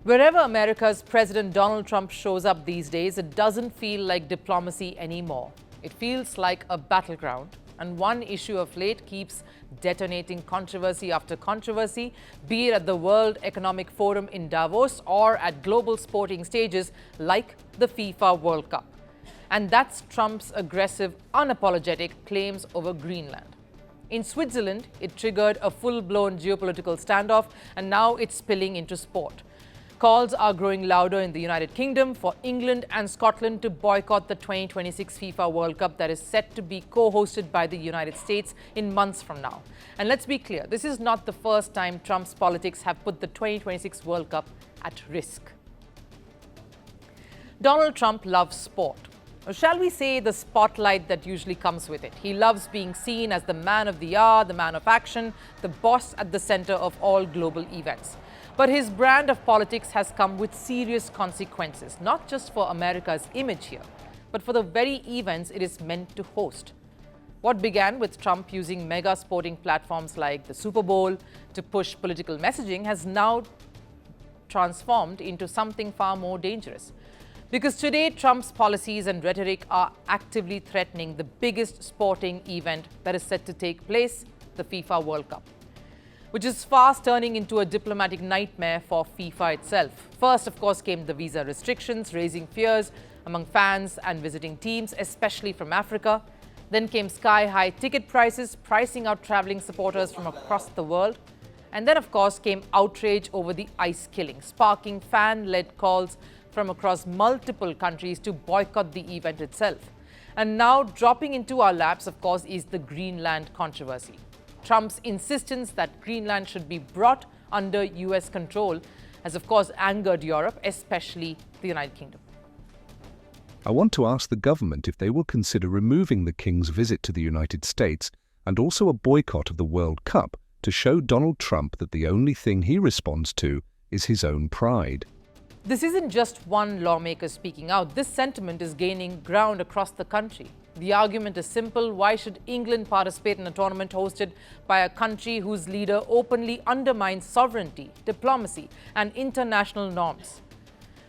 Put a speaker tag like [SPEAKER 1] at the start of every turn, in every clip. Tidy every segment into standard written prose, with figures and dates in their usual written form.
[SPEAKER 1] Wherever America's President Donald Trump shows up these days, it doesn't feel like diplomacy anymore. It feels like a battleground, and one issue of late keeps detonating controversy after controversy, be it at the World Economic Forum in Davos or at global sporting stages like the FIFA World Cup. And that's Trump's aggressive, unapologetic claims over Greenland. In Switzerland, it triggered a full-blown geopolitical standoff, and now it's spilling into sport. Calls are growing louder in the United Kingdom for England and Scotland to boycott the 2026 FIFA World Cup that is set to be co-hosted by the United States in months from now. And let's be clear, this is not the first time Trump's politics have put the 2026 World Cup at risk. Donald Trump loves sport. Or shall we say the spotlight that usually comes with it. He loves being seen as the man of the hour, the man of action, the boss at the center of all global events. But his brand of politics has come with serious consequences, not just for America's image here, but for the very events it is meant to host. What began with Trump using mega sporting platforms like the Super Bowl to push political messaging has now transformed into something far more dangerous. Because today, Trump's policies and rhetoric are actively threatening the biggest sporting event that is set to take place, the FIFA World Cup, which is fast turning into a diplomatic nightmare for FIFA itself. First, of course, came the visa restrictions, raising fears among fans and visiting teams, especially from Africa. Then came sky-high ticket prices, pricing out traveling supporters from across the world. And then, of course, came outrage over the ice killing, sparking fan-led calls from across multiple countries to boycott the event itself. And now, dropping into our laps, of course, is the Greenland controversy. Trump's insistence that Greenland should be brought under US control has, of course, angered Europe, especially the United Kingdom.
[SPEAKER 2] I want to ask the government if they will consider removing the King's visit to the United States and also a boycott of the World Cup to show Donald Trump that the only thing he responds to is his own pride.
[SPEAKER 1] This isn't just one lawmaker speaking out. This sentiment is gaining ground across the country. The argument is simple. Why should England participate in a tournament hosted by a country whose leader openly undermines sovereignty, diplomacy, and international norms?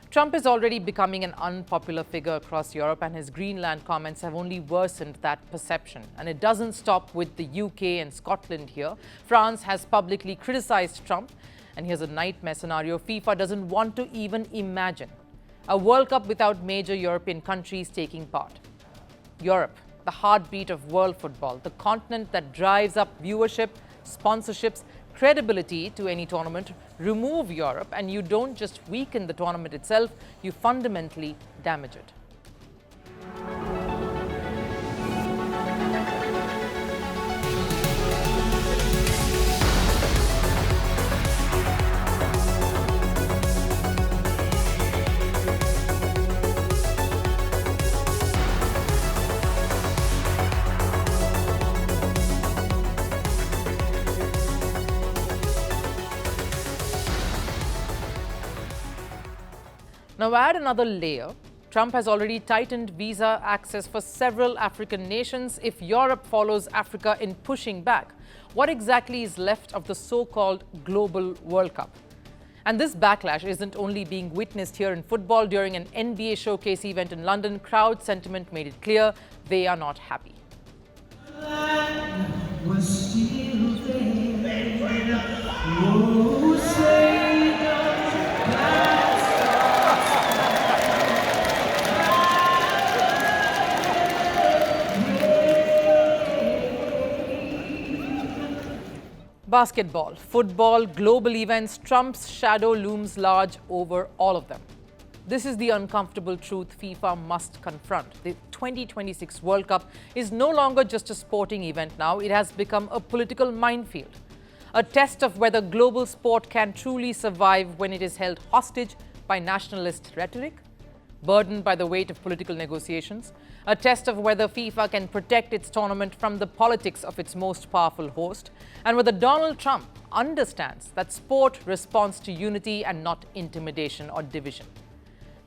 [SPEAKER 1] Trump is already becoming an unpopular figure across Europe, and his Greenland comments have only worsened that perception. And it doesn't stop with the UK and Scotland here. France has publicly criticized Trump. And here's a nightmare scenario FIFA doesn't want to even imagine: a World Cup without major European countries taking part. Europe, the heartbeat of world football, the continent that drives up viewership, sponsorships, credibility to any tournament. Remove Europe and you don't just weaken the tournament itself, you fundamentally damage it. Now add another layer. Trump has already tightened visa access for several African nations. If Europe follows Africa in pushing back, what exactly is left of the so-called global World Cup? And this backlash isn't only being witnessed here in football. During an NBA showcase event in London, crowd sentiment made it clear they are not happy. Basketball, football, global events, Trump's shadow looms large over all of them. This is the uncomfortable truth FIFA must confront. The 2026 World Cup is no longer just a sporting event now. It has become a political minefield. A test of whether global sport can truly survive when it is held hostage by nationalist rhetoric, burdened by the weight of political negotiations. A test of whether FIFA can protect its tournament from the politics of its most powerful host, and whether Donald Trump understands that sport responds to unity and not intimidation or division.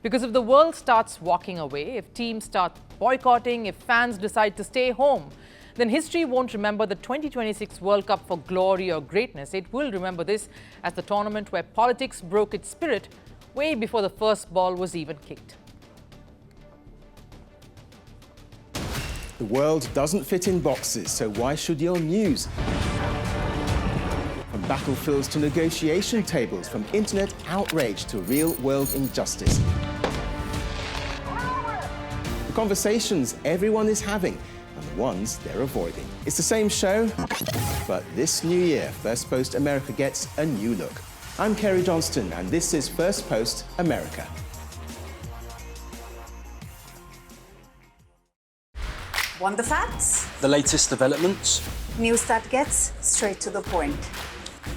[SPEAKER 1] Because if the world starts walking away, if teams start boycotting, if fans decide to stay home, then history won't remember the 2026 World Cup for glory or greatness. It will remember this as the tournament where politics broke its spirit way before the first ball was even kicked.
[SPEAKER 3] The world doesn't fit in boxes, so why should your news? From battlefields to negotiation tables, from internet outrage to real-world injustice. The conversations everyone is having and the ones they're avoiding. It's the same show, but this new year, Firstpost America gets a new look. I'm Kerry Johnston, and this is Firstpost America.
[SPEAKER 4] Want the facts?
[SPEAKER 5] The latest developments?
[SPEAKER 4] News that gets straight to the point.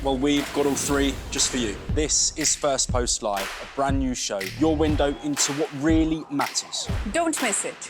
[SPEAKER 5] Well, we've got all three just for you. This is Firstpost Live, a brand new show, your window into what really matters.
[SPEAKER 4] Don't miss it.